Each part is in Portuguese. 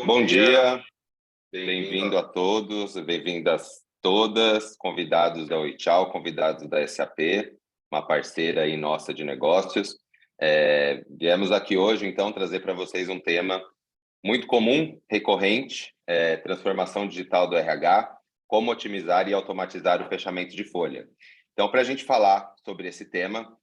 Bom dia, bem-vindo a todos, bem-vindas todas, convidados da Oichal, convidados da SAP, uma parceira aí nossa de negócios. Viemos aqui hoje, então, trazer para vocês um tema muito comum, recorrente, transformação digital do RH, como otimizar e automatizar o fechamento de folha. Então, para a gente falar sobre esse tema,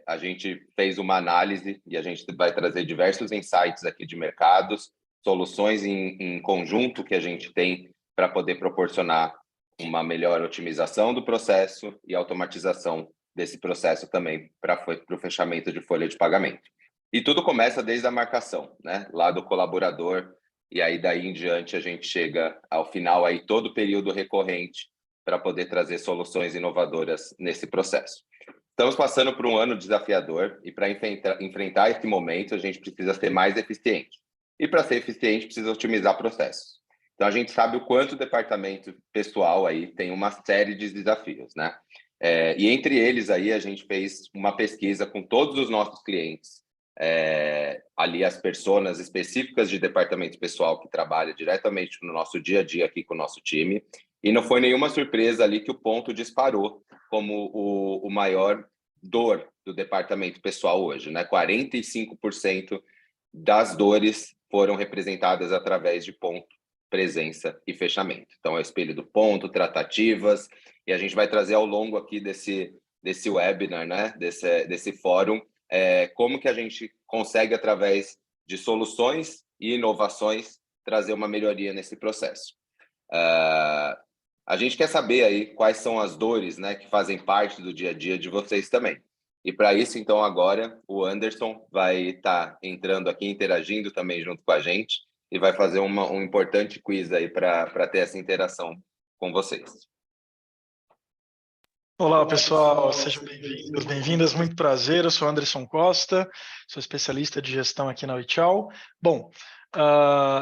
a gente fez uma análise e a gente vai trazer diversos insights aqui de mercados, soluções em conjunto que a gente tem para poder proporcionar uma melhor otimização do processo e automatização desse processo também para o fechamento de folha de pagamento. E tudo começa desde a marcação, né? Lá do colaborador, e aí daí em diante a gente chega ao final aí todo o período recorrente para poder trazer soluções inovadoras nesse processo. Estamos passando por um ano desafiador e para enfrentar esse momento a gente precisa ser mais eficiente. E para ser eficiente precisa otimizar processos. Então a gente sabe o quanto o departamento pessoal aí tem uma série de desafios, né? E entre eles aí a gente fez uma pesquisa com todos os nossos clientes, ali as pessoas específicas de departamento pessoal que trabalha diretamente no nosso dia a dia aqui com o nosso time, e não foi nenhuma surpresa ali que o ponto disparou como o maior dor do departamento pessoal hoje, né? 45% das dores foram representadas através de ponto, presença e fechamento. Então, é o espelho do ponto, tratativas, e a gente vai trazer ao longo aqui desse webinar, né? Desse fórum, como que a gente consegue, através de soluções e inovações, trazer uma melhoria nesse processo. A gente quer saber aí quais são as dores, né, que fazem parte do dia a dia de vocês também. E para isso, então, agora, o Anderson vai estar entrando aqui, interagindo também junto com a gente e vai fazer um importante quiz aí para ter essa interação com vocês. Olá, pessoal, sejam bem-vindos, bem-vindas, muito prazer, eu sou Anderson Costa, sou especialista de gestão aqui na Oichal. Bom,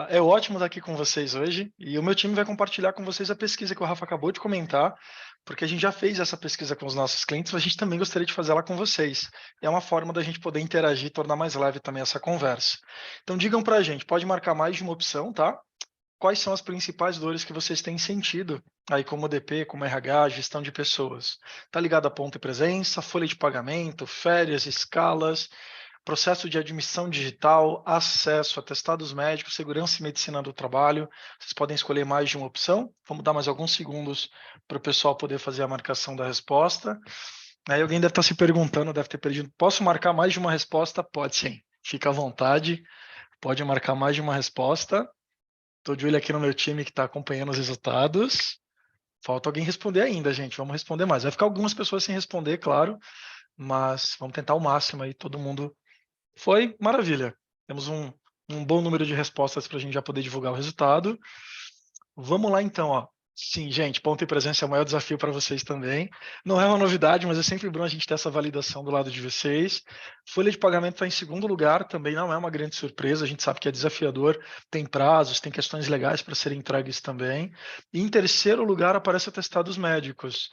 é ótimo estar aqui com vocês hoje e o meu time vai compartilhar com vocês a pesquisa que o Rafa acabou de comentar, porque a gente já fez essa pesquisa com os nossos clientes, mas a gente também gostaria de fazer ela com vocês. É uma forma da gente poder interagir e tornar mais leve também essa conversa. Então digam para a gente, pode marcar mais de uma opção, tá? Quais são as principais dores que vocês têm sentido aí como DP, como RH, gestão de pessoas? Está ligado a ponto e presença, folha de pagamento, férias, escalas, processo de admissão digital, acesso, atestados médicos, segurança e medicina do trabalho. Vocês podem escolher mais de uma opção. Vamos dar mais alguns segundos para o pessoal poder fazer a marcação da resposta. Aí alguém deve estar se perguntando, deve ter perdido. Posso marcar mais de uma resposta? Pode sim. Fica à vontade. Pode marcar mais de uma resposta. Estou de olho aqui no meu time que está acompanhando os resultados. Falta alguém responder ainda, gente. Vamos responder mais. Vai ficar algumas pessoas sem responder, claro, mas vamos tentar o máximo aí. Todo mundo foi maravilha. Temos um bom número de respostas para a gente já poder divulgar o resultado. Vamos lá então, ó. Sim, gente, ponto e presença é o maior desafio para vocês também. Não é uma novidade, mas é sempre bom a gente ter essa validação do lado de vocês. Folha de pagamento está em segundo lugar, também não é uma grande surpresa, a gente sabe que é desafiador, tem prazos, tem questões legais para serem entregues também. E em terceiro lugar aparece atestados médicos.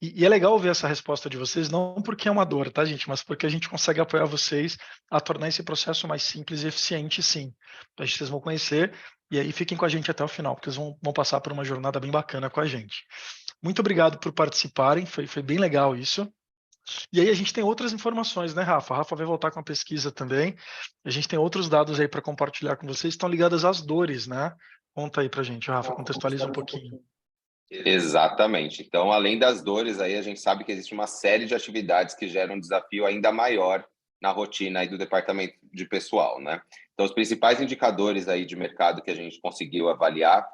E é legal ver essa resposta de vocês, não porque é uma dor, tá, gente, mas porque a gente consegue apoiar vocês a tornar esse processo mais simples e eficiente, sim. A gente, vocês vão conhecer. E aí fiquem com a gente até o final, porque eles vão passar por uma jornada bem bacana com a gente. Muito obrigado por participarem, foi bem legal isso. E aí a gente tem outras informações, né, Rafa? A Rafa vai voltar com a pesquisa também. A gente tem outros dados aí para compartilhar com vocês, estão ligados às dores, né? Conta aí para a gente, Rafa, contextualiza um pouquinho. Exatamente. Então, além das dores, aí a gente sabe que existe uma série de atividades que geram um desafio ainda maior na rotina aí do departamento de pessoal, né? Então, os principais indicadores aí de mercado que a gente conseguiu avaliar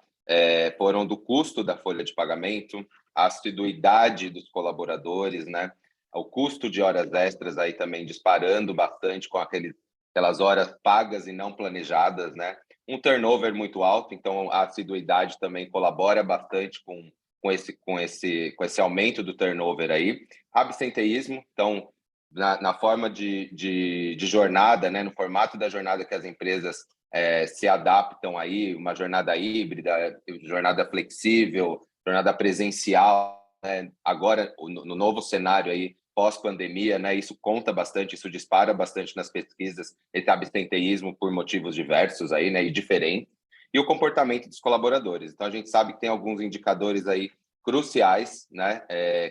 foram do custo da folha de pagamento, a assiduidade dos colaboradores, né? O custo de horas extras aí também disparando bastante com aquelas horas pagas e não planejadas, né? Um turnover muito alto, então a assiduidade também colabora bastante com esse aumento do turnover aí. Absenteísmo, então, na forma de jornada, né, no formato da jornada que as empresas se adaptam aí, uma jornada híbrida, jornada flexível, jornada presencial, né? Agora, no novo cenário aí, pós-pandemia, né? Isso conta bastante, isso dispara bastante nas pesquisas, esse absenteísmo por motivos diversos aí, né? E diferentes. E o comportamento dos colaboradores. Então, a gente sabe que tem alguns indicadores aí cruciais, né?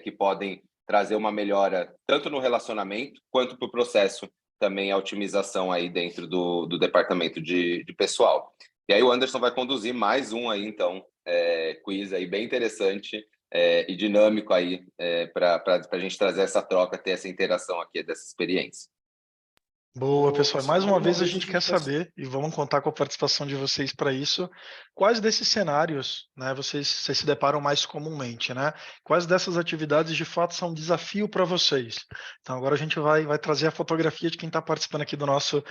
Que podem trazer uma melhora tanto no relacionamento quanto para o processo também, a otimização aí dentro do departamento de pessoal. E aí o Anderson vai conduzir mais um aí, então, quiz aí bem interessante e dinâmico aí para a gente trazer essa troca, ter essa interação aqui dessa experiência. Boa, pessoal. Mais uma vez a gente quer saber, e vamos contar com a participação de vocês para isso, quais desses cenários, né, vocês se deparam mais comumente, né? Quais dessas atividades de fato são um desafio para vocês? Então agora a gente vai trazer a fotografia de quem está participando aqui do nosso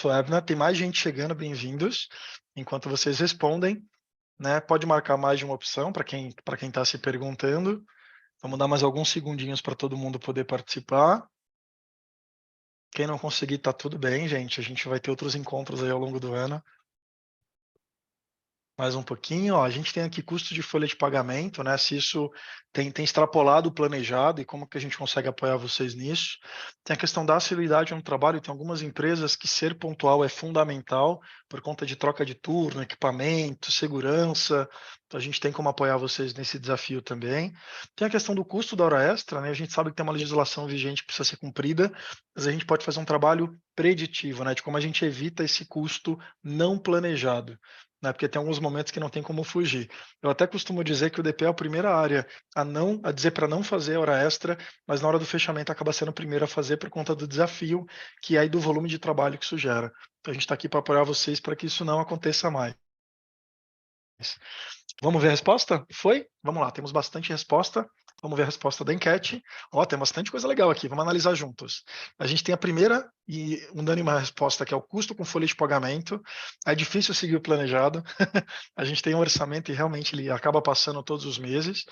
webinar. Tem mais gente chegando, bem-vindos. Enquanto vocês respondem, né, pode marcar mais de uma opção para quem está se perguntando. Vamos dar mais alguns segundinhos para todo mundo poder participar. Quem não conseguir, tá tudo bem, gente. A gente vai ter outros encontros aí ao longo do ano. Mais um pouquinho, ó, a gente tem aqui custo de folha de pagamento, né? Se isso tem extrapolado o planejado e como que a gente consegue apoiar vocês nisso. Tem a questão da assiduidade no trabalho, tem algumas empresas que ser pontual é fundamental por conta de troca de turno, equipamento, segurança. Então a gente tem como apoiar vocês nesse desafio também. Tem a questão do custo da hora extra, né? A gente sabe que tem uma legislação vigente que precisa ser cumprida, mas a gente pode fazer um trabalho preditivo, né? De como a gente evita esse custo não planejado, né, porque tem alguns momentos que não tem como fugir. Eu até costumo dizer que o DP é a primeira área a dizer para não fazer hora extra, mas na hora do fechamento acaba sendo o primeiro a fazer por conta do desafio que é aí do volume de trabalho que isso gera. Então a gente está aqui para apoiar vocês para que isso não aconteça mais. Vamos ver a resposta? Foi? Vamos lá, temos bastante resposta. Vamos ver a resposta da enquete. Ó, tem bastante coisa legal aqui, vamos analisar juntos. A gente tem a primeira e unânime resposta, que é o custo com folha de pagamento. É difícil seguir o planejado. A gente tem um orçamento e realmente ele acaba passando todos os meses.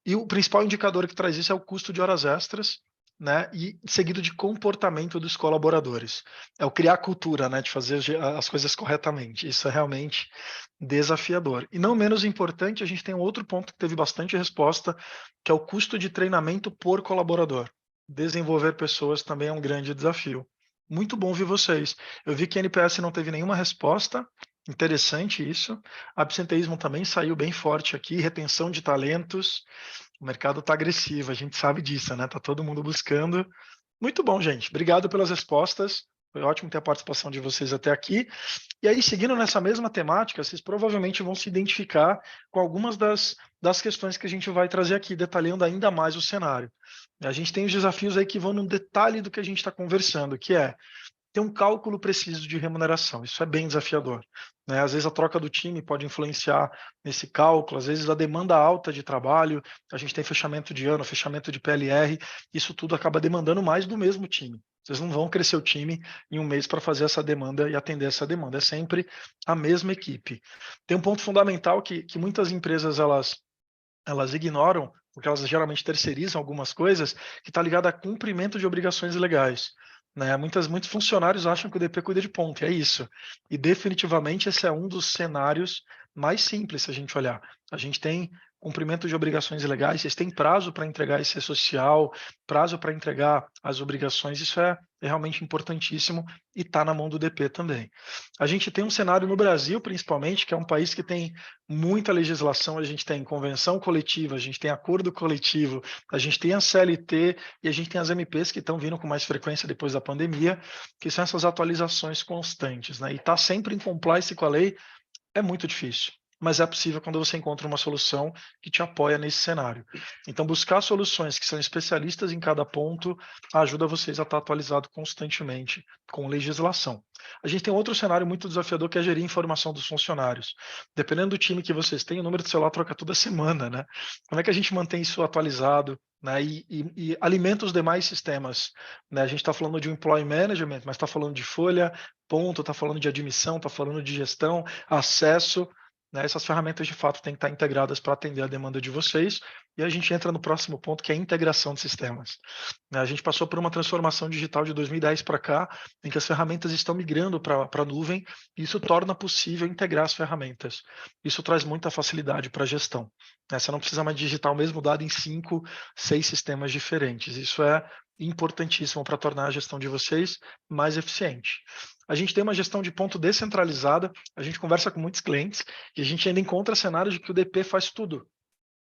E o principal indicador que traz isso é o custo de horas extras, né? E seguido de comportamento dos colaboradores. É o criar cultura, né? De fazer as coisas corretamente. Isso é realmente desafiador. E não menos importante, a gente tem um outro ponto que teve bastante resposta, que é o custo de treinamento por colaborador. Desenvolver pessoas também é um grande desafio. Muito bom ver vocês. Eu vi que a NPS não teve nenhuma resposta. Interessante isso. Absenteísmo também saiu bem forte aqui, retenção de talentos. O mercado está agressivo, a gente sabe disso, né? Tá todo mundo buscando. Muito bom, gente. Obrigado pelas respostas. Foi ótimo ter a participação de vocês até aqui. E aí, seguindo nessa mesma temática, vocês provavelmente vão se identificar com algumas das questões que a gente vai trazer aqui, detalhando ainda mais o cenário. A gente tem os desafios aí que vão no detalhe do que a gente está conversando, que é ter um cálculo preciso de remuneração. Isso é bem desafiador, né? Às vezes a troca do time pode influenciar nesse cálculo, às vezes a demanda alta de trabalho, a gente tem fechamento de ano, fechamento de PLR, isso tudo acaba demandando mais do mesmo time. Vocês não vão crescer o time em um mês para fazer essa demanda e atender essa demanda, é sempre a mesma equipe. Tem um ponto fundamental que muitas empresas elas ignoram, porque elas geralmente terceirizam algumas coisas, que está ligado a cumprimento de obrigações legais. Né? Muitos funcionários acham que o DP cuida de ponto, é isso. E definitivamente esse é um dos cenários mais simples se a gente olhar. A gente tem cumprimento de obrigações legais, vocês têm prazo para entregar esse social, prazo para entregar as obrigações, isso é realmente importantíssimo e está na mão do DP também. A gente tem um cenário no Brasil, principalmente, que é um país que tem muita legislação, a gente tem convenção coletiva, a gente tem acordo coletivo, a gente tem a CLT e a gente tem as MPs que estão vindo com mais frequência depois da pandemia, que são essas atualizações constantes, né? E estar sempre em compliance com a lei é muito difícil, mas é possível quando você encontra uma solução que te apoia nesse cenário. Então, buscar soluções que são especialistas em cada ponto ajuda vocês a estar atualizado constantemente com legislação. A gente tem outro cenário muito desafiador que é gerir a informação dos funcionários. Dependendo do time que vocês têm, o número de celular troca toda semana, né? Como é que a gente mantém isso atualizado? Né, e alimenta os demais sistemas. Né? A gente está falando de um employee management, mas está falando de folha, ponto, está falando de admissão, está falando de gestão, acesso. Né? Essas ferramentas de fato têm que estar integradas para atender a demanda de vocês. E a gente entra no próximo ponto, que é a integração de sistemas. Né? A gente passou por uma transformação digital de 2010 para cá, em que as ferramentas estão migrando para a nuvem, e isso torna possível integrar as ferramentas. Isso traz muita facilidade para a gestão. Né? Você não precisa mais digitar o mesmo dado em 5, 6 sistemas diferentes. Isso é importantíssimo para tornar a gestão de vocês mais eficiente. A gente tem uma gestão de ponto descentralizada, a gente conversa com muitos clientes e a gente ainda encontra cenários de que o DP faz tudo,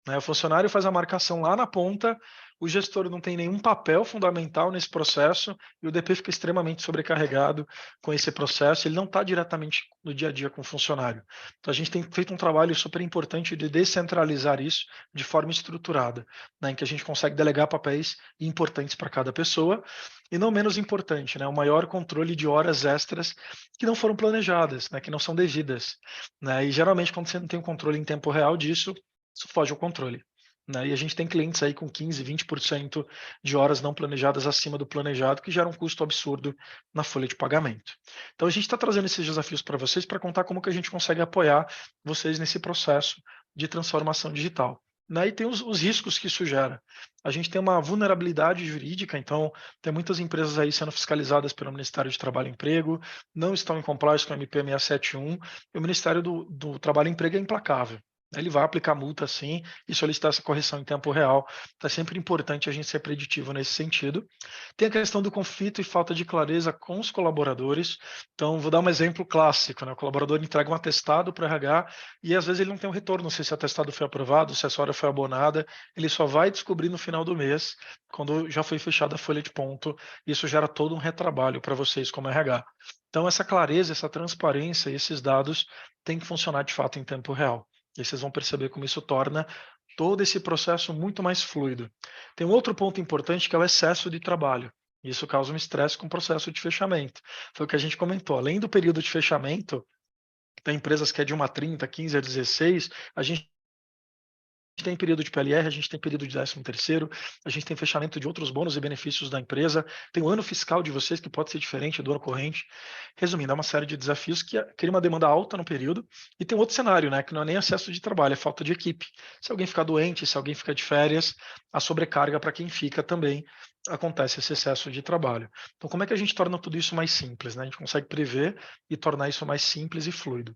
né? O funcionário faz a marcação lá na ponta, o gestor não tem nenhum papel fundamental nesse processo e o DP fica extremamente sobrecarregado com esse processo, ele não está diretamente no dia a dia com o funcionário. Então a gente tem feito um trabalho super importante de descentralizar isso de forma estruturada, né, em que a gente consegue delegar papéis importantes para cada pessoa e não menos importante, né, o maior controle de horas extras que não foram planejadas, né, que não são devidas, né, e geralmente quando você não tem um controle em tempo real disso, isso foge ao controle, né? E a gente tem clientes aí com 15, 20% de horas não planejadas acima do planejado, que gera um custo absurdo na folha de pagamento. Então a gente está trazendo esses desafios para vocês para contar como que a gente consegue apoiar vocês nesse processo de transformação digital. Né? E tem os riscos que isso gera. A gente tem uma vulnerabilidade jurídica, então tem muitas empresas aí sendo fiscalizadas pelo Ministério de Trabalho e Emprego, não estão em compliance com o MP 671, e o Ministério do Trabalho e Emprego é implacável. Ele vai aplicar multa sim e solicitar essa correção em tempo real. Então, é sempre importante a gente ser preditivo nesse sentido. Tem a questão do conflito e falta de clareza com os colaboradores. Então, vou dar um exemplo clássico, né? O colaborador entrega um atestado para o RH e às vezes ele não tem um retorno se esse atestado foi aprovado, se essa hora foi abonada. Ele só vai descobrir no final do mês, quando já foi fechada a folha de ponto. Isso gera todo um retrabalho para vocês como RH. Então, essa clareza, essa transparência e esses dados têm que funcionar de fato em tempo real. E aí vocês vão perceber como isso torna todo esse processo muito mais fluido. Tem um outro ponto importante que é o excesso de trabalho. Isso causa um estresse com o processo de fechamento. Foi o que a gente comentou. Além do período de fechamento, tem empresas que é de 1 a 30, 15 a 16, a gente tem período de PLR, a gente tem período de 13º, a gente tem fechamento de outros bônus e benefícios da empresa, tem o ano fiscal de vocês que pode ser diferente do ano corrente. Resumindo, é uma série de desafios que cria uma demanda alta no período e tem um outro cenário, né, que não é nem excesso de trabalho, é falta de equipe. Se alguém ficar doente, se alguém fica de férias, a sobrecarga para quem fica também acontece esse excesso de trabalho. Então, como é que a gente torna tudo isso mais simples, né? A gente consegue prever e tornar isso mais simples e fluido.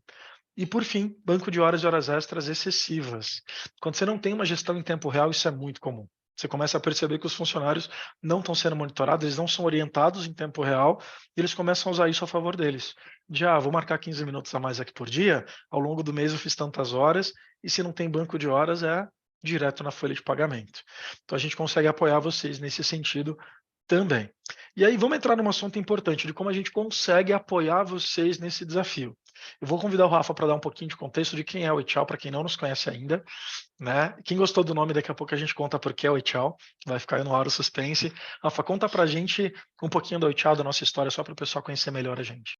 E, por fim, banco de horas e horas extras excessivas. Quando você não tem uma gestão em tempo real, isso é muito comum. Você começa a perceber que os funcionários não estão sendo monitorados, eles não são orientados em tempo real, e eles começam a usar isso a favor deles. Vou marcar 15 minutos a mais aqui por dia, ao longo do mês eu fiz tantas horas, e se não tem banco de horas, é direto na folha de pagamento. Então a gente consegue apoiar vocês nesse sentido também. E aí vamos entrar num assunto importante de como a gente consegue apoiar vocês nesse desafio. Eu vou convidar o Rafa para dar um pouquinho de contexto de quem é o Etial, para quem não nos conhece ainda, né? Quem gostou do nome, daqui a pouco a gente conta por que é o Etial, vai ficar aí no ar o suspense. Rafa, conta para a gente um pouquinho do Etial, da nossa história, só para o pessoal conhecer melhor a gente.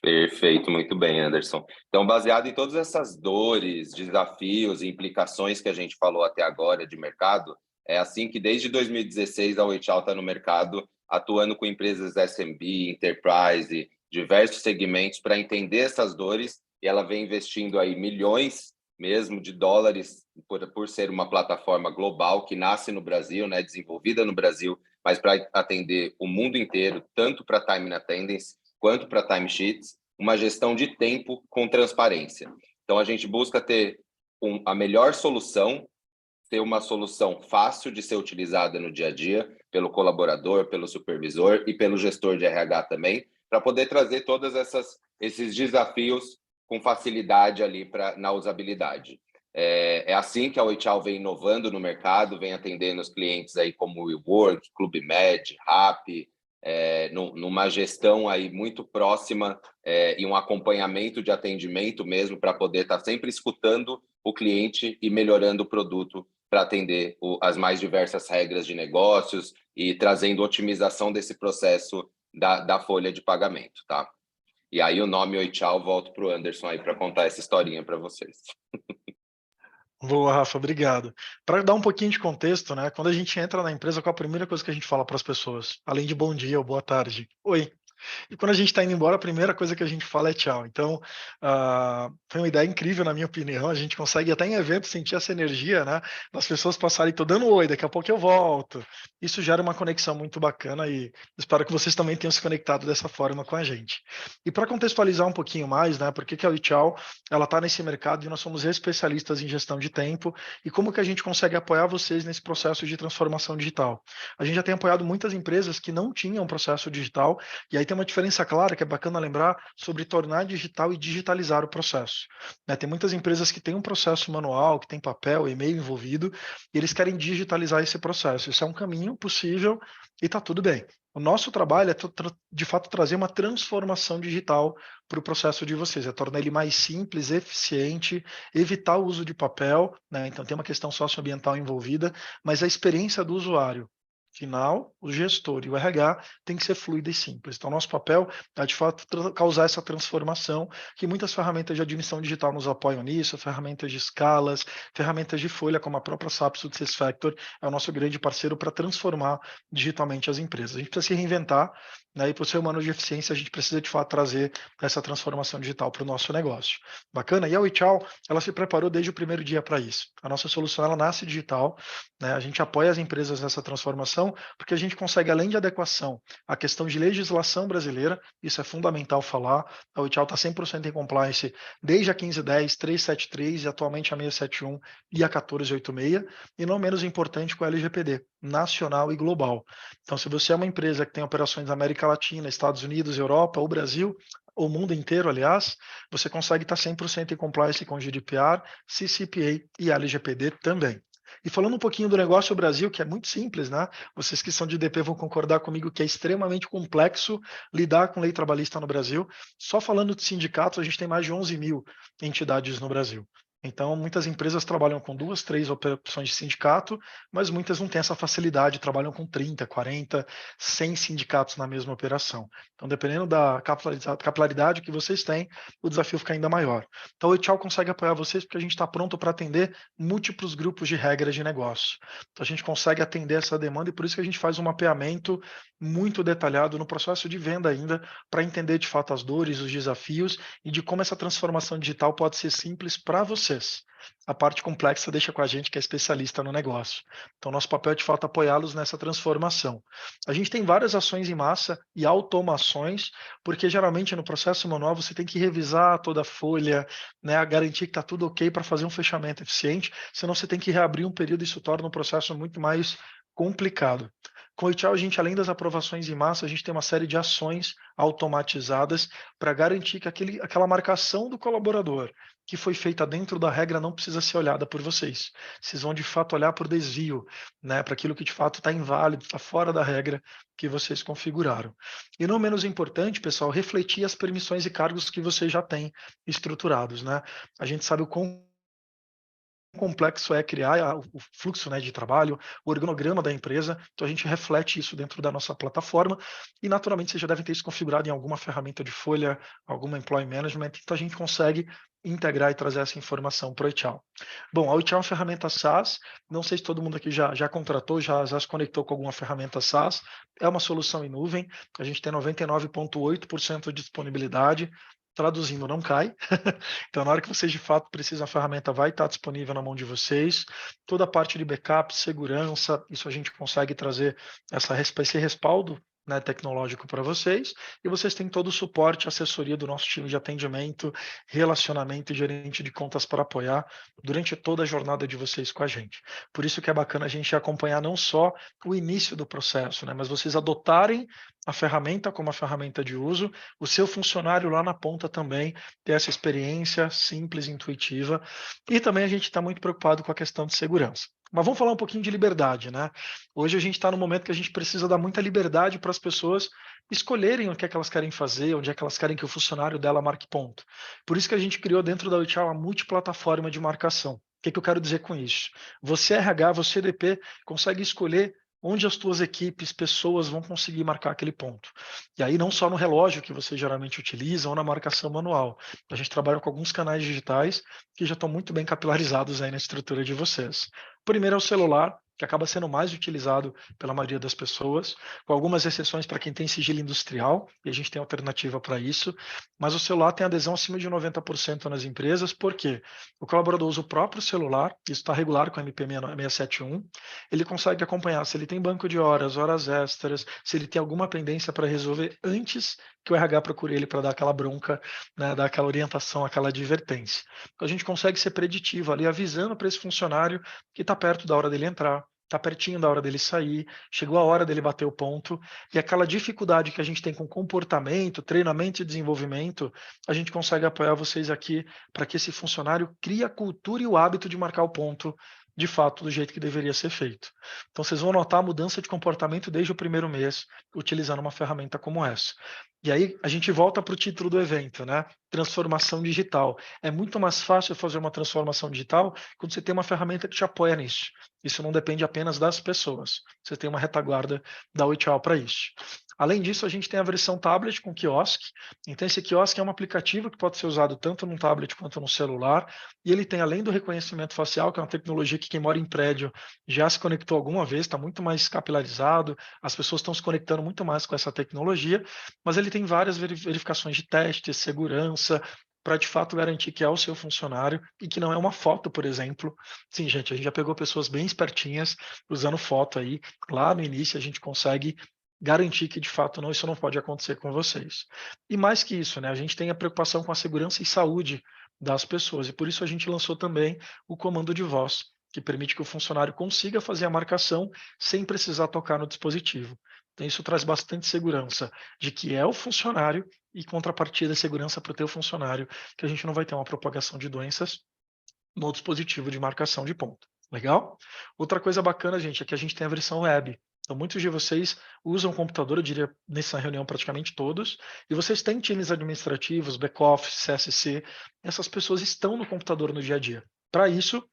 Perfeito, muito bem, Anderson. Então, baseado em todas essas dores, desafios e implicações que a gente falou até agora de mercado, é assim que desde 2016 a OHL está no mercado, atuando com empresas SMB, Enterprise, diversos segmentos para entender essas dores, e ela vem investindo aí milhões mesmo de dólares por ser uma plataforma global que nasce no Brasil, né, desenvolvida no Brasil, mas para atender o mundo inteiro, tanto para time and attendance quanto para timesheets, uma gestão de tempo com transparência. Então, a gente busca ter a melhor solução, ter uma solução fácil de ser utilizada no dia a dia, pelo colaborador, pelo supervisor e pelo gestor de RH também, para poder trazer todos esses desafios com facilidade ali na usabilidade. É assim que a OHL vem inovando no mercado, vem atendendo os clientes aí como o WeWork, Clube Med, Rappi, numa gestão aí muito próxima e um acompanhamento de atendimento mesmo para poder estar sempre escutando o cliente e melhorando o produto para atender as mais diversas regras de negócios e trazendo otimização desse processo da folha de pagamento, tá? E aí o nome Oi Tchau, volto para o Anderson aí para contar essa historinha para vocês. Boa, Rafa, obrigado. Para dar um pouquinho de contexto, né? Quando a gente entra na empresa, qual a primeira coisa que a gente fala para as pessoas? Além de bom dia ou boa tarde? Oi. E quando a gente está indo embora, a primeira coisa que a gente fala é tchau. Então, foi uma ideia incrível, na minha opinião. A gente consegue até em eventos sentir essa energia, né? Das pessoas passarem, tô dando oi, daqui a pouco eu volto. Isso gera uma conexão muito bacana e espero que vocês também tenham se conectado dessa forma com a gente. E para contextualizar um pouquinho mais, né? Por que a Tchau ela está nesse mercado e nós somos especialistas em gestão de tempo e como que a gente consegue apoiar vocês nesse processo de transformação digital. A gente já tem apoiado muitas empresas que não tinham processo digital e aí tem uma diferença clara que é bacana lembrar sobre tornar digital e digitalizar o processo. Né? Tem muitas empresas que têm um processo manual, que tem papel, e-mail envolvido, e eles querem digitalizar esse processo. Isso é um caminho possível e está tudo bem. O nosso trabalho é, de fato, trazer uma transformação digital para o processo de vocês, é tornar ele mais simples, eficiente, evitar o uso de papel, né? Então tem uma questão socioambiental envolvida, mas a experiência do usuário final, o gestor e o RH tem que ser fluida e simples. Então, nosso papel é, de fato, causar essa transformação, que muitas ferramentas de admissão digital nos apoiam nisso, ferramentas de escalas, ferramentas de folha, como a própria SAP SuccessFactors, é o nosso grande parceiro para transformar digitalmente as empresas. A gente precisa se reinventar, né, e por ser humano de eficiência, a gente precisa, de fato, trazer essa transformação digital para o nosso negócio. Bacana? E a Oichao, ela se preparou desde o primeiro dia para isso. A nossa solução, ela nasce digital, né, a gente apoia as empresas nessa transformação, porque a gente consegue, além de adequação à questão de legislação brasileira, isso é fundamental falar, a Oichao está 100% em compliance desde a 1510, 373 e atualmente a 671 e a 1486, e não menos importante com a LGPD, nacional e global. Então, se você é uma empresa que tem operações na América Latina, Estados Unidos, Europa ou Brasil, o mundo inteiro, aliás, você consegue estar 100% em compliance com GDPR, CCPA e LGPD também. E falando um pouquinho do negócio Brasil, que é muito simples, né? Vocês que são de DP vão concordar comigo que é extremamente complexo lidar com lei trabalhista no Brasil. Só falando de sindicatos, a gente tem mais de 11 mil entidades no Brasil. Então, muitas empresas trabalham com 2, 3 opções de sindicato, mas muitas não têm essa facilidade, trabalham com 30, 40, 100 sindicatos na mesma operação. Então, dependendo da capilaridade que vocês têm, o desafio fica ainda maior. Então, o Etial consegue apoiar vocês porque a gente está pronto para atender múltiplos grupos de regras de negócio. Então, a gente consegue atender essa demanda e por isso que a gente faz um mapeamento muito detalhado no processo de venda ainda, para entender de fato as dores, os desafios e de como essa transformação digital pode ser simples para vocês. A parte complexa deixa com a gente que é especialista no negócio. Então, nosso papel é de fato apoiá-los nessa transformação. A gente tem várias ações em massa e automações, porque geralmente no processo manual você tem que revisar toda a folha, né, garantir que está tudo ok para fazer um fechamento eficiente, senão você tem que reabrir um período e isso torna um processo muito mais complicado. Com o Itial, a gente, além das aprovações em massa, a gente tem uma série de ações automatizadas para garantir que aquela marcação do colaborador que foi feita dentro da regra não precisa ser olhada por vocês. Vocês vão de fato olhar por desvio, né, para aquilo que de fato está inválido, está fora da regra que vocês configuraram. E não menos importante, pessoal, refletir as permissões e cargos que vocês já têm estruturados, né? A gente sabe o quão complexo é criar o fluxo, né, de trabalho, o organograma da empresa, então a gente reflete isso dentro da nossa plataforma e naturalmente vocês já devem ter isso configurado em alguma ferramenta de folha, alguma employee management, então a gente consegue integrar e trazer essa informação para o Etial. Bom, a Etial é uma ferramenta SaaS, não sei se todo mundo aqui já contratou, já se conectou com alguma ferramenta SaaS, é uma solução em nuvem, a gente tem 99,8% de disponibilidade, traduzindo, não cai. Então, na hora que vocês de fato precisam, a ferramenta vai estar disponível na mão de vocês. Toda a parte de backup, segurança, isso a gente consegue trazer esse respaldo, né, tecnológico para vocês. E vocês têm todo o suporte, assessoria do nosso time de atendimento, relacionamento e gerente de contas para apoiar durante toda a jornada de vocês com a gente. Por isso que é bacana a gente acompanhar não só o início do processo, né, mas vocês adotarem a ferramenta como a ferramenta de uso, o seu funcionário lá na ponta também ter essa experiência simples, intuitiva, e também a gente está muito preocupado com a questão de segurança. Mas vamos falar um pouquinho de liberdade, né? Hoje a gente está no momento que a gente precisa dar muita liberdade para as pessoas escolherem o que é que elas querem fazer, onde é que elas querem que o funcionário dela marque ponto. Por isso que a gente criou dentro da Oichao a multiplataforma de marcação. O que eu quero dizer com isso? Você RH, você DP, consegue escolher onde as tuas equipes, pessoas vão conseguir marcar aquele ponto. E aí não só no relógio que você geralmente utiliza ou na marcação manual. A gente trabalha com alguns canais digitais que já estão muito bem capilarizados aí na estrutura de vocês. O primeiro é o celular, que acaba sendo mais utilizado pela maioria das pessoas, com algumas exceções para quem tem sigilo industrial, e a gente tem alternativa para isso, mas o celular tem adesão acima de 90% nas empresas, porque o colaborador usa o próprio celular, isso está regulado com a MP 671, ele consegue acompanhar se ele tem banco de horas, horas extras, se ele tem alguma pendência para resolver antes que o RH procure ele para dar aquela bronca, né, dar aquela orientação, aquela advertência. Então, a gente consegue ser preditivo ali, avisando para esse funcionário que está perto da hora dele entrar, está pertinho da hora dele sair, chegou a hora dele bater o ponto, e aquela dificuldade que a gente tem com comportamento, treinamento e desenvolvimento, a gente consegue apoiar vocês aqui para que esse funcionário crie a cultura e o hábito de marcar o ponto de fato do jeito que deveria ser feito. Então vocês vão notar a mudança de comportamento desde o primeiro mês, utilizando uma ferramenta como essa. E aí a gente volta para o título do evento, né? Transformação digital. É muito mais fácil fazer uma transformação digital quando você tem uma ferramenta que te apoia nisso. Isso não depende apenas das pessoas. Você tem uma retaguarda da Oitial para isso. Além disso, a gente tem a versão tablet com quiosque. Então, esse quiosque é um aplicativo que pode ser usado tanto no tablet quanto no celular. E ele tem, além do reconhecimento facial, que é uma tecnologia que quem mora em prédio já se conectou alguma vez, está muito mais capilarizado, as pessoas estão se conectando muito mais com essa tecnologia, mas ele tem várias verificações de testes, segurança, para de fato garantir que é o seu funcionário e que não é uma foto, por exemplo. Sim, gente, a gente já pegou pessoas bem espertinhas usando foto aí. Lá no início a gente consegue garantir que de fato não, isso não pode acontecer com vocês. E mais que isso, né, a gente tem a preocupação com a segurança e saúde das pessoas e por isso a gente lançou também o comando de voz, que permite que o funcionário consiga fazer a marcação sem precisar tocar no dispositivo. Então isso traz bastante segurança de que é o funcionário e contrapartida segurança para o teu funcionário, que a gente não vai ter uma propagação de doenças no dispositivo de marcação de ponto. Legal? Outra coisa bacana, gente, é que a gente tem a versão web. Então, muitos de vocês usam computador, eu diria nessa reunião praticamente todos, e vocês têm times administrativos, back-office, CSC, essas pessoas estão no computador no dia a dia. Para isso,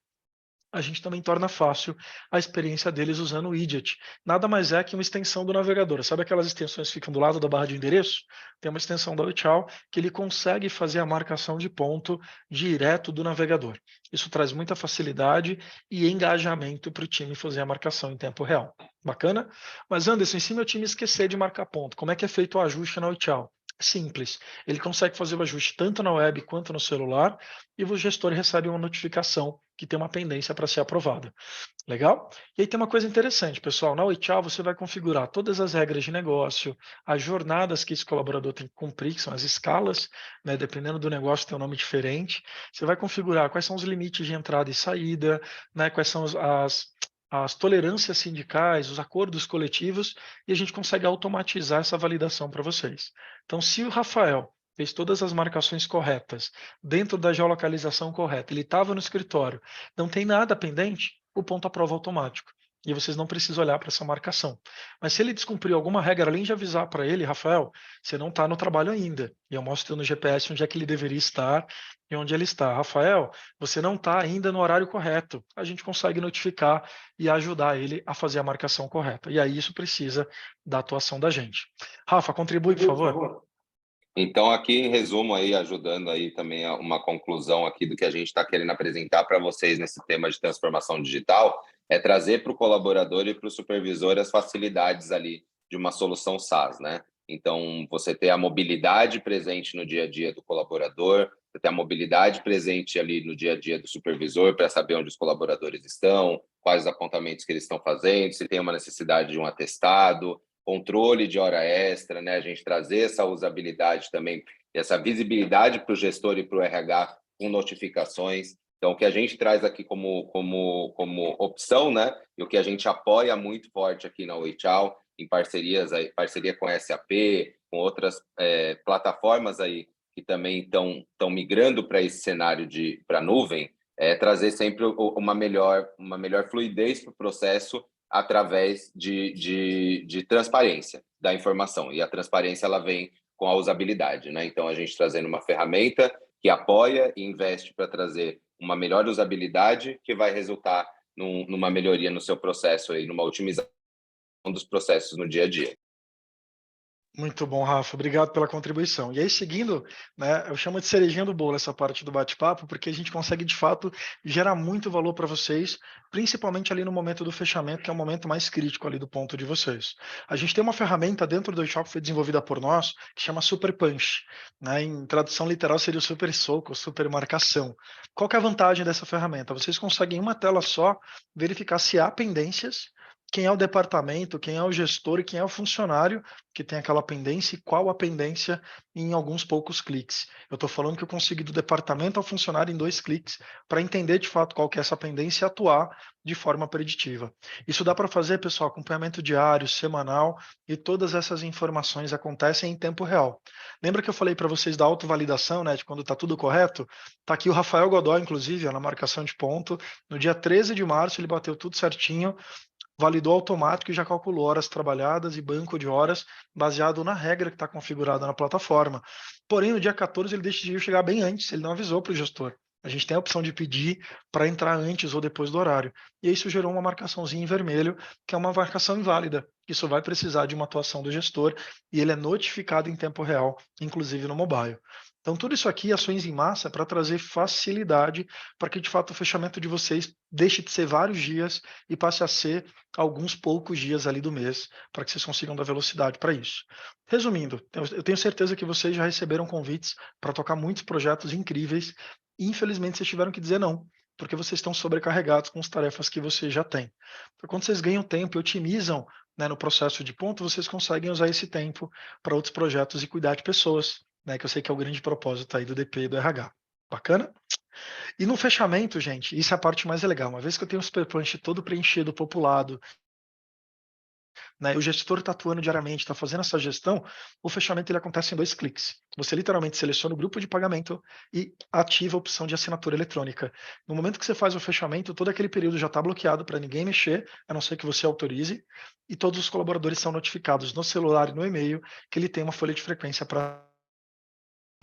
a gente também torna fácil a experiência deles usando o widget. Nada mais é que uma extensão do navegador. Sabe aquelas extensões que ficam do lado da barra de endereço? Tem uma extensão da Oitial que ele consegue fazer a marcação de ponto direto do navegador. Isso traz muita facilidade e engajamento para o time fazer a marcação em tempo real. Bacana? Mas Anderson, e se meu time esquecer de marcar ponto, como é que é feito o ajuste na Oitial? Simples. Ele consegue fazer o ajuste tanto na web quanto no celular e o gestor recebe uma notificação que tem uma pendência para ser aprovada. Legal? E aí tem uma coisa interessante, pessoal. Na Oitial você vai configurar todas as regras de negócio, as jornadas que esse colaborador tem que cumprir, que são as escalas, né? Dependendo do negócio tem um nome diferente. Você vai configurar quais são os limites de entrada e saída, né? Quais são as tolerâncias sindicais, os acordos coletivos, e a gente consegue automatizar essa validação para vocês. Então, se o Rafael fez todas as marcações corretas, dentro da geolocalização correta, ele estava no escritório, não tem nada pendente, o ponto aprova automático. E vocês não precisam olhar para essa marcação. Mas se ele descumpriu alguma regra, além de avisar para ele, Rafael, você não está no trabalho ainda. E eu mostro no GPS onde é que ele deveria estar e onde ele está. Rafael, você não está ainda no horário correto. A gente consegue notificar e ajudar ele a fazer a marcação correta. E aí isso precisa da atuação da gente. Rafa, contribui, por favor. Então, aqui em resumo, aí, ajudando aí também a uma conclusão aqui do que a gente está querendo apresentar para vocês nesse tema de transformação digital, é trazer para o colaborador e para o supervisor as facilidades ali de uma solução SaaS, né? Então, você ter a mobilidade presente no dia a dia do colaborador, você ter a mobilidade presente ali no dia a dia do supervisor para saber onde os colaboradores estão, quais os apontamentos que eles estão fazendo, se tem uma necessidade de um atestado, controle de hora extra, né? A gente trazer essa usabilidade também, essa visibilidade para o gestor e para o RH com notificações. Então, o que a gente traz aqui como opção, né? E o que a gente apoia muito forte aqui na Oitial, em parceria com a SAP, com outras plataformas aí que também estão migrando para esse cenário para nuvem, trazer sempre uma melhor fluidez para o processo através de transparência da informação. E a transparência ela vem com a usabilidade, né? Então, a gente trazendo uma ferramenta que apoia e investe para trazer uma melhor usabilidade que vai resultar numa melhoria no seu processo e numa otimização dos processos no dia a dia. Muito bom, Rafa. Obrigado pela contribuição. E aí, seguindo, né, eu chamo de cerejinha do bolo essa parte do bate-papo, porque a gente consegue, de fato, gerar muito valor para vocês, principalmente ali no momento do fechamento, que é o momento mais crítico ali do ponto de vocês. A gente tem uma ferramenta dentro do Shop que foi desenvolvida por nós, que chama Super Punch. Né? Em tradução literal seria o super soco, super marcação. Qual que é a vantagem dessa ferramenta? Vocês conseguem, em uma tela só, verificar se há pendências, quem é o departamento, quem é o gestor e quem é o funcionário que tem aquela pendência e qual a pendência em alguns poucos cliques. Eu estou falando que eu consigo ir do departamento ao funcionário em 2 cliques para entender de fato qual que é essa pendência e atuar de forma preditiva. Isso dá para fazer, pessoal, acompanhamento diário, semanal, e todas essas informações acontecem em tempo real. Lembra que eu falei para vocês da autovalidação, né, de quando está tudo correto? Está aqui o Rafael Godoy, inclusive, ó, na marcação de ponto. No dia 13 de março ele bateu tudo certinho, validou automático e já calculou horas trabalhadas e banco de horas baseado na regra que está configurada na plataforma. Porém, no dia 14 ele decidiu chegar bem antes, ele não avisou para o gestor. A gente tem a opção de pedir para entrar antes ou depois do horário. E isso gerou uma marcaçãozinha em vermelho, que é uma marcação inválida. Isso vai precisar de uma atuação do gestor e ele é notificado em tempo real, inclusive no mobile. Então, tudo isso aqui, ações em massa, para trazer facilidade para que, de fato, o fechamento de vocês deixe de ser vários dias e passe a ser alguns poucos dias ali do mês, para que vocês consigam dar velocidade para isso. Resumindo, eu tenho certeza que vocês já receberam convites para tocar muitos projetos incríveis e infelizmente vocês tiveram que dizer não, porque vocês estão sobrecarregados com as tarefas que vocês já têm. Então, quando vocês ganham tempo e otimizam, né, no processo de ponto, vocês conseguem usar esse tempo para outros projetos e cuidar de pessoas, né, que eu sei que é o grande propósito aí do DP e do RH. Bacana? E no fechamento, gente, isso é a parte mais legal. Uma vez que eu tenho o Super Punch todo preenchido, populado, né, o gestor está atuando diariamente, está fazendo essa gestão, o fechamento ele acontece em 2 cliques. Você literalmente seleciona o grupo de pagamento e ativa a opção de assinatura eletrônica. No momento que você faz o fechamento, todo aquele período já está bloqueado para ninguém mexer, a não ser que você autorize, e todos os colaboradores são notificados no celular e no e-mail que ele tem uma folha de frequência para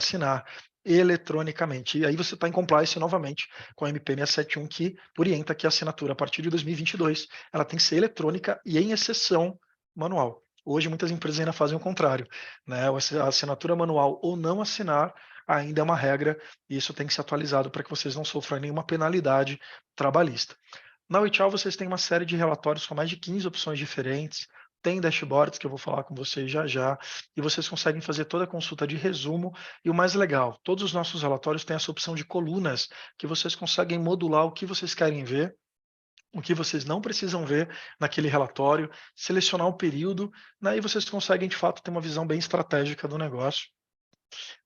assinar eletronicamente. E aí você está em compliance novamente com a MP 671, que orienta que a assinatura, a partir de 2022, ela tem que ser eletrônica e, em exceção, manual. Hoje, muitas empresas ainda fazem o contrário, né? A assinatura manual ou não assinar ainda é uma regra, e isso tem que ser atualizado para que vocês não sofram nenhuma penalidade trabalhista. Na Wichal, vocês têm uma série de relatórios com mais de 15 opções diferentes, tem dashboards que eu vou falar com vocês já já, e vocês conseguem fazer toda a consulta de resumo, e o mais legal, todos os nossos relatórios têm essa opção de colunas, que vocês conseguem modular o que vocês querem ver, o que vocês não precisam ver naquele relatório, selecionar o período, né, e vocês conseguem, de fato, ter uma visão bem estratégica do negócio,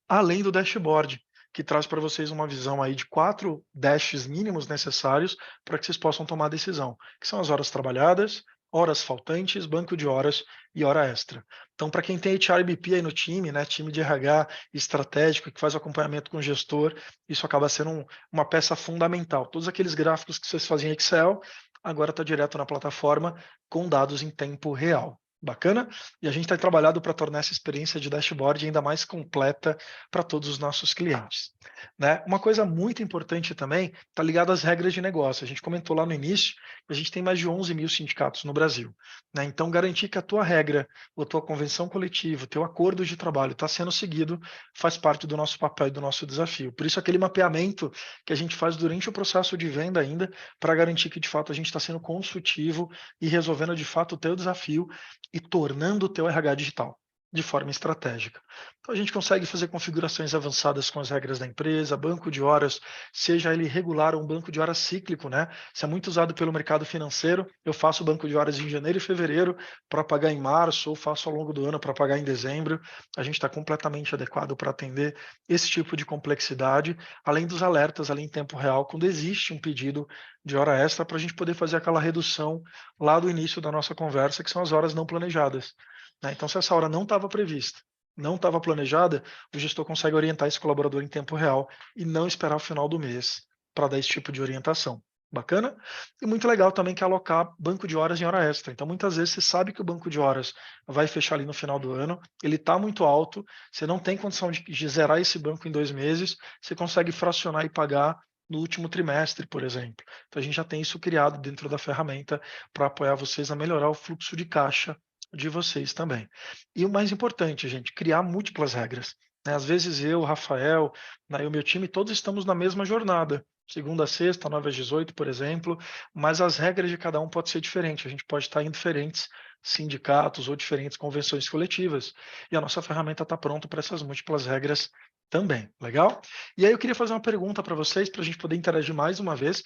além do dashboard, que traz para vocês uma visão aí de 4 dashes mínimos necessários para que vocês possam tomar a decisão, que são as horas trabalhadas, horas faltantes, banco de horas e hora extra. Então, para quem tem HR e BP aí no time, né, time de RH estratégico que faz o acompanhamento com o gestor, isso acaba sendo uma peça fundamental. Todos aqueles gráficos que vocês fazem em Excel, agora está direto na plataforma com dados em tempo real. Bacana? E a gente tem trabalhado para tornar essa experiência de dashboard ainda mais completa para todos os nossos clientes. Né? Uma coisa muito importante também está ligada às regras de negócio. A gente comentou lá no início que a gente tem mais de 11 mil sindicatos no Brasil. Né? Então, garantir que a tua regra, a tua convenção coletiva, o teu acordo de trabalho está sendo seguido faz parte do nosso papel e do nosso desafio. Por isso, aquele mapeamento que a gente faz durante o processo de venda ainda, para garantir que, de fato, a gente está sendo consultivo e resolvendo, de fato, o teu desafio e tornando o teu RH digital de forma estratégica. Então a gente consegue fazer configurações avançadas com as regras da empresa, banco de horas, seja ele regular ou um banco de horas cíclico, né? Isso é muito usado pelo mercado financeiro. Eu faço banco de horas em janeiro e fevereiro para pagar em março, ou faço ao longo do ano para pagar em dezembro. A gente está completamente adequado para atender esse tipo de complexidade, além dos alertas ali em tempo real, quando existe um pedido de hora extra, para a gente poder fazer aquela redução lá do início da nossa conversa, que são as horas não planejadas. Né? Então, se essa hora não estava prevista, não estava planejada, o gestor consegue orientar esse colaborador em tempo real e não esperar o final do mês para dar esse tipo de orientação. Bacana? E muito legal também que é alocar banco de horas em hora extra. Então, muitas vezes você sabe que o banco de horas vai fechar ali no final do ano, ele está muito alto, você não tem condição de zerar esse banco em 2 meses, você consegue fracionar e pagar no último trimestre, por exemplo. Então, a gente já tem isso criado dentro da ferramenta para apoiar vocês a melhorar o fluxo de caixa de vocês também. E o mais importante, gente, criar múltiplas regras, né? Às vezes eu, o Rafael, né, e o meu time, todos estamos na mesma jornada, segunda a sexta, 9 às 18, por exemplo, mas as regras de cada um pode ser diferente. A gente pode estar em diferentes sindicatos ou diferentes convenções coletivas. E a nossa ferramenta está pronta para essas múltiplas regras também, legal? E aí eu queria fazer uma pergunta para vocês, para a gente poder interagir mais uma vez.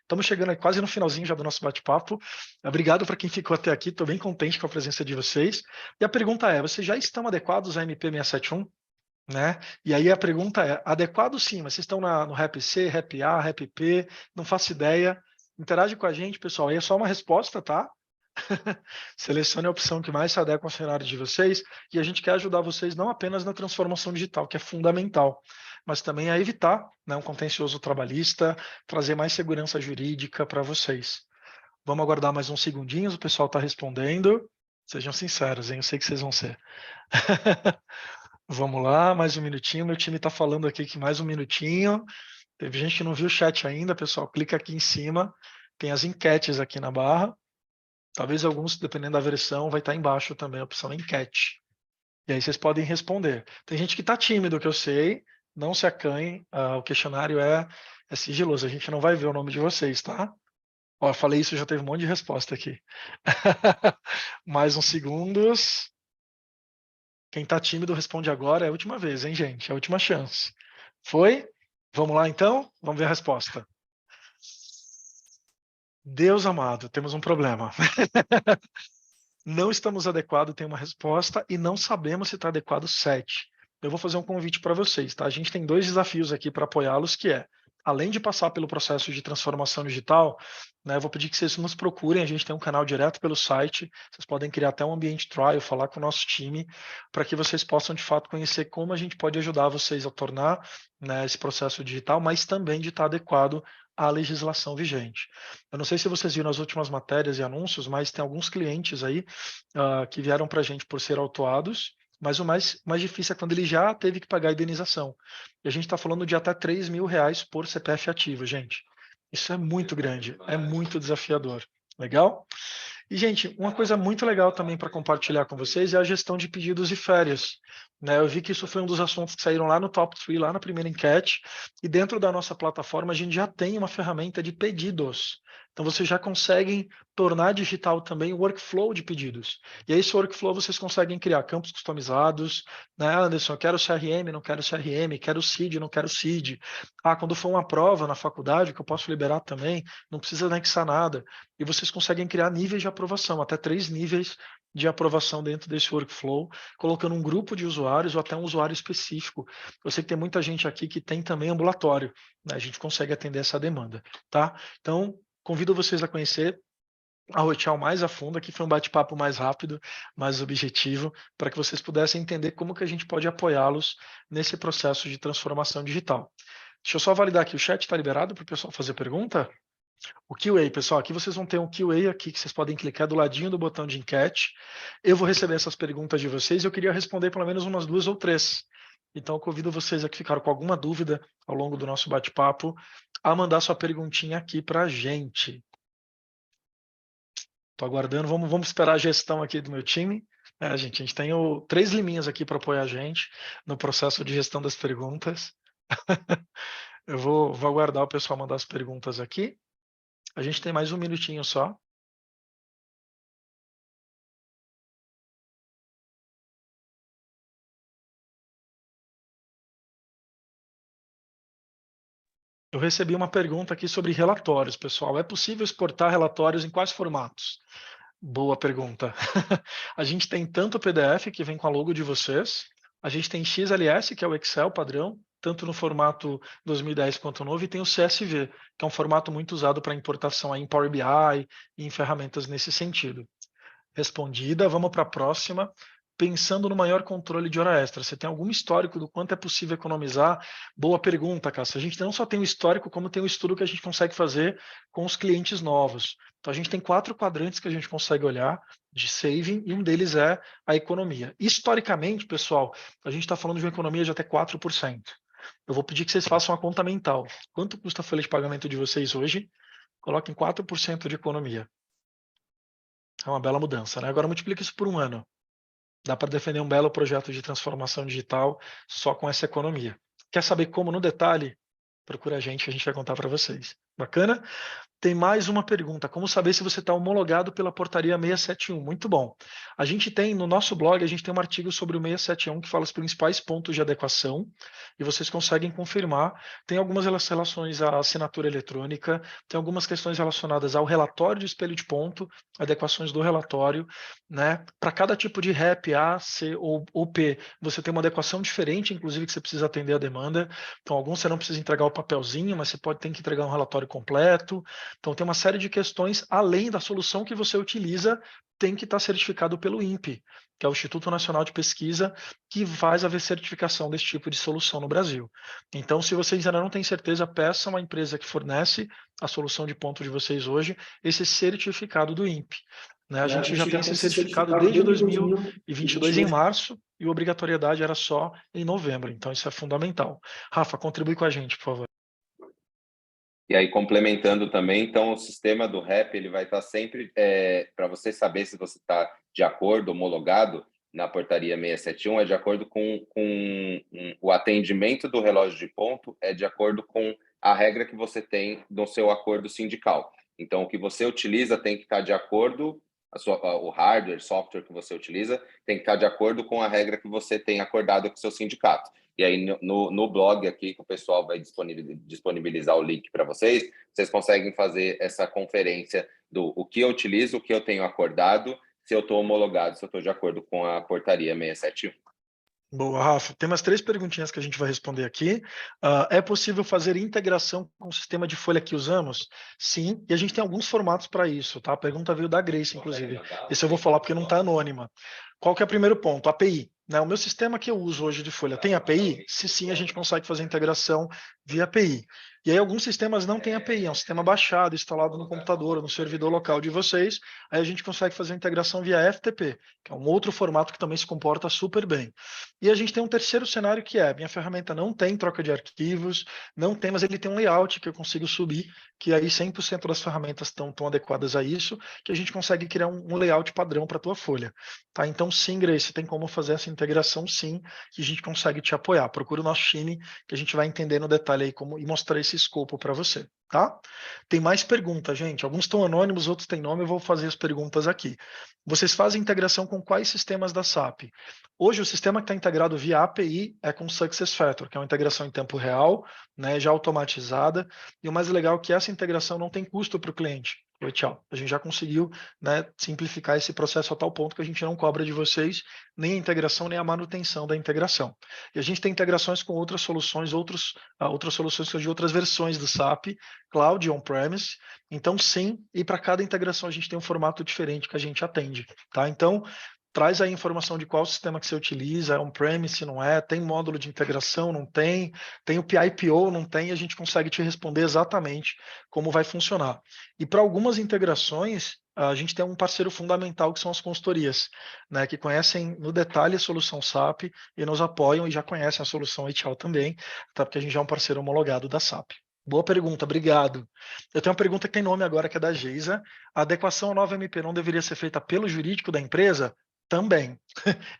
Estamos chegando aí quase no finalzinho já do nosso bate-papo. Obrigado para quem ficou até aqui, estou bem contente com a presença de vocês. E a pergunta é: vocês já estão adequados à MP671? Né? E aí a pergunta é: adequado sim, mas vocês estão no Rap C, Rap A, Rap P? Não faço ideia. Interage com a gente, pessoal. Aí é só uma resposta, tá? Selecione a opção que mais se adequa ao cenário de vocês e a gente quer ajudar vocês não apenas na transformação digital, que é fundamental, mas também a evitar, né, um contencioso trabalhista, trazer mais segurança jurídica para vocês. Vamos aguardar mais uns segundinhos, o pessoal está respondendo. Sejam sinceros, hein? Eu sei que vocês vão ser. Vamos lá, mais um minutinho. Meu time está falando aqui que mais um minutinho. Teve gente que não viu o chat ainda, pessoal. Clica aqui em cima. Tem as enquetes aqui na barra. Talvez alguns, dependendo da versão, vai estar embaixo também a opção enquete. E aí vocês podem responder. Tem gente que está tímido, que eu sei. Não se acanhem. O questionário é sigiloso. A gente não vai ver o nome de vocês, tá? Ó, eu falei isso, já teve um monte de resposta aqui. Mais uns segundos. Quem está tímido responde agora. É a última vez, hein, gente? É a última chance. Foi? Vamos lá, então? Vamos ver a resposta. Deus amado, temos um problema. Não estamos adequados, tem uma resposta, e não sabemos se está adequado 7. Eu vou fazer um convite para vocês, tá? A gente tem 2 desafios aqui para apoiá-los, que é, além de passar pelo processo de transformação digital, né, eu vou pedir que vocês nos procurem, a gente tem um canal direto pelo site, vocês podem criar até um ambiente trial, falar com o nosso time, para que vocês possam, de fato, conhecer como a gente pode ajudar vocês a tornar, né, esse processo digital, mas também de estar adequado à legislação vigente. Eu não sei se vocês viram as últimas matérias e anúncios, mas tem alguns clientes aí que vieram para a gente por ser autuados, mas o mais difícil é quando ele já teve que pagar a indenização. E a gente está falando de até R$ 3.000 por CPF ativo, gente. Isso é muito grande, é muito desafiador. Legal? E, gente, uma coisa muito legal também para compartilhar com vocês é a gestão de pedidos e férias. Né? Eu vi que isso foi um dos assuntos que saíram lá no Top 3, lá na primeira enquete, e dentro da nossa plataforma a gente já tem uma ferramenta de pedidos. Então, vocês já conseguem tornar digital também o workflow de pedidos. E aí, esse workflow vocês conseguem criar campos customizados, né, Anderson? Eu quero CRM, não quero CRM, quero CID, não quero CID. Quando for uma prova na faculdade, que eu posso liberar também, não precisa anexar nada. E vocês conseguem criar níveis de aprovação, até 3 níveis de aprovação dentro desse workflow, colocando um grupo de usuários ou até um usuário específico. Eu sei que tem muita gente aqui que tem também ambulatório, né? A gente consegue atender essa demanda, tá? Então, convido vocês a conhecer a Rochal mais a fundo. Aqui foi um bate-papo mais rápido, mais objetivo, para que vocês pudessem entender como que a gente pode apoiá-los nesse processo de transformação digital. Deixa eu só validar aqui, o chat está liberado para o pessoal fazer pergunta? O QA, pessoal, aqui vocês vão ter um QA aqui que vocês podem clicar do ladinho do botão de enquete. Eu vou receber essas perguntas de vocês e eu queria responder pelo menos umas 2 ou 3. Então eu convido vocês a que ficaram com alguma dúvida ao longo do nosso bate-papo a mandar sua perguntinha aqui para a gente. Estou aguardando, vamos esperar a gestão aqui do meu time. Gente, a gente tem 3 liminhas aqui para apoiar a gente no processo de gestão das perguntas. Eu vou aguardar o pessoal mandar as perguntas aqui. A gente tem mais um minutinho só. Eu recebi uma pergunta aqui sobre relatórios, pessoal. É possível exportar relatórios em quais formatos? Boa pergunta. A gente tem tanto o PDF, que vem com a logo de vocês, a gente tem XLS, que é o Excel padrão, tanto no formato 2010 quanto novo, e tem o CSV, que é um formato muito usado para importação aí em Power BI e em ferramentas nesse sentido. Respondida, vamos para a próxima. Pensando no maior controle de hora extra, você tem algum histórico do quanto é possível economizar? Boa pergunta, Cássia. A gente não só tem o histórico, como tem o estudo que a gente consegue fazer com os clientes novos. Então, a gente tem 4 quadrantes que a gente consegue olhar de saving, e um deles é a economia. Historicamente, pessoal, a gente está falando de uma economia de até 4%. Eu vou pedir que vocês façam a conta mental. Quanto custa a folha de pagamento de vocês hoje? Coloquem 4% de economia. É uma bela mudança, né? Agora multiplica isso por um ano. Dá para defender um belo projeto de transformação digital só com essa economia. Quer saber como no detalhe? Procura a gente que a gente vai contar para vocês. Bacana? Tem mais uma pergunta: como saber se você está homologado pela portaria 671? Muito bom. A gente tem, no nosso blog, a gente tem um artigo sobre o 671 que fala os principais pontos de adequação e vocês conseguem confirmar. Tem algumas relações à assinatura eletrônica, tem algumas questões relacionadas ao relatório de espelho de ponto, adequações do relatório, né? Para cada tipo de REP, A, C ou P, você tem uma adequação diferente, inclusive que você precisa atender a demanda. Então, alguns você não precisa entregar o papelzinho, mas você pode ter que entregar um relatório completo. Então, tem uma série de questões, além da solução que você utiliza, tem que estar certificado pelo INPE, que é o Instituto Nacional de Pesquisa, que faz a certificação desse tipo de solução no Brasil. Então, se vocês ainda não têm certeza, peçam à empresa que fornece a solução de ponto de vocês hoje, esse certificado do INPE. Né? A gente já tem esse certificado desde 2022 em março, e a obrigatoriedade era só em novembro. Então, isso é fundamental. Rafa, contribui com a gente, por favor. E aí, complementando também, então, o sistema do REP, ele vai estar sempre, para você saber se você está de acordo, homologado, na portaria 671, é de acordo com o atendimento do relógio de ponto, é de acordo com a regra que você tem no seu acordo sindical. Então, o que você utiliza tem que estar de acordo, o hardware, software que você utiliza, tem que estar de acordo com a regra que você tem acordado com o seu sindicato. E aí, no blog aqui, que o pessoal vai disponibilizar o link para vocês, vocês conseguem fazer essa conferência do o que eu utilizo, o que eu tenho acordado, se eu estou homologado, se eu estou de acordo com a portaria 671. Boa, Rafa. Tem umas 3 perguntinhas que a gente vai responder aqui. É possível fazer integração com o sistema de folha que usamos? Sim, e a gente tem alguns formatos para isso, tá? A pergunta veio da Grace, inclusive. Esse eu vou falar porque não está anônima. Qual que é o primeiro ponto? API. Né? O meu sistema que eu uso hoje de folha tem API? Se sim, a gente consegue fazer integração via API. E aí alguns sistemas não têm API, é um sistema baixado, instalado no computador ou no servidor local de vocês, aí a gente consegue fazer a integração via FTP, que é um outro formato que também se comporta super bem. E a gente tem um terceiro cenário que é, minha ferramenta não tem troca de arquivos, não tem, mas ele tem um layout que eu consigo subir, que aí 100% das ferramentas estão tão adequadas a isso, que a gente consegue criar um layout padrão para a tua folha. Tá? Então sim, Grace, tem como fazer essa integração sim, que a gente consegue te apoiar. Procura o nosso time, que a gente vai entender no detalhe aí como e mostrar esse escopo para você. Tá? Tem mais perguntas, gente. Alguns estão anônimos, outros têm nome, eu vou fazer as perguntas aqui. Vocês fazem integração com quais sistemas da SAP? Hoje, o sistema que está integrado via API é com o SuccessFactors, que é uma integração em tempo real, né, já automatizada, e o mais legal é que essa integração não tem custo para o cliente. Oi, tchau. A gente já conseguiu, né, simplificar esse processo a tal ponto que a gente não cobra de vocês nem a integração, nem a manutenção da integração. E a gente tem integrações com outras soluções, outras soluções de outras versões do SAP, Cloud On-Premise. Então, sim, e para cada integração a gente tem um formato diferente que a gente atende. Tá? Então, traz aí a informação de qual sistema que você utiliza, é on-premise, não é, tem módulo de integração, não tem, tem o PIPO, não tem, e a gente consegue te responder exatamente como vai funcionar. E para algumas integrações, a gente tem um parceiro fundamental que são as consultorias, né, que conhecem no detalhe a solução SAP e nos apoiam e já conhecem a solução HR também, tá? Porque a gente já é um parceiro homologado da SAP. Boa pergunta, obrigado. Eu tenho uma pergunta que tem nome agora, que é da Geisa. A adequação à nova MP não deveria ser feita pelo jurídico da empresa? Também,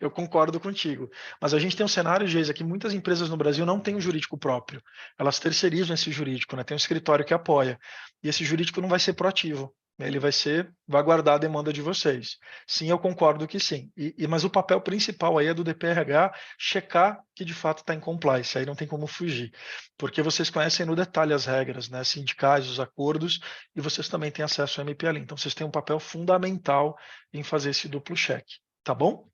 eu concordo contigo. Mas a gente tem um cenário, Geisa, que muitas empresas no Brasil não têm um jurídico próprio. Elas terceirizam esse jurídico, né? Tem um escritório que apoia. E esse jurídico não vai ser proativo. Ele vai guardar a demanda de vocês. Sim, eu concordo que sim. Mas o papel principal aí é do DPRH checar que de fato está em compliance. Aí não tem como fugir. Porque vocês conhecem no detalhe as regras, né? Sindicais, os acordos, e vocês também têm acesso ao MPL. Então vocês têm um papel fundamental em fazer esse duplo cheque. Tá bom?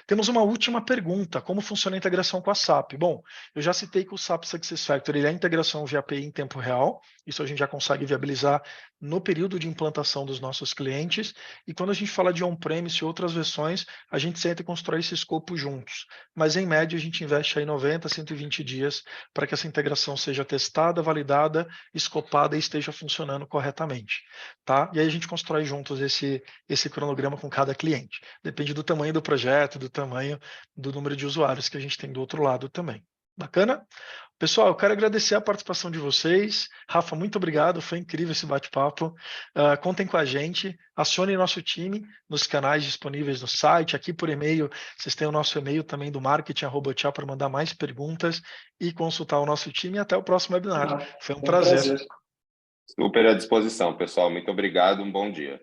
Temos uma última pergunta: como funciona a integração com a SAP? Bom, eu já citei que o SAP SuccessFactors ele é a integração via API em tempo real, isso a gente já consegue viabilizar no período de implantação dos nossos clientes, e quando a gente fala de on-premise e outras versões, a gente senta e constrói esse escopo juntos, mas em média a gente investe aí 90 a 120 dias para que essa integração seja testada, validada, escopada e esteja funcionando corretamente, tá? E aí a gente constrói juntos esse cronograma com cada cliente, depende do tamanho do projeto, do tamanho do número de usuários que a gente tem do outro lado também. Bacana? Pessoal, eu quero agradecer a participação de vocês. Rafa, muito obrigado, foi incrível esse bate-papo. Contem com a gente, acionem nosso time nos canais disponíveis no site, aqui por e-mail, vocês têm o nosso e-mail também do marketing@tchau para mandar mais perguntas e consultar o nosso time. E até o próximo webinar. Foi um prazer. Super à disposição, pessoal. Muito obrigado, um bom dia.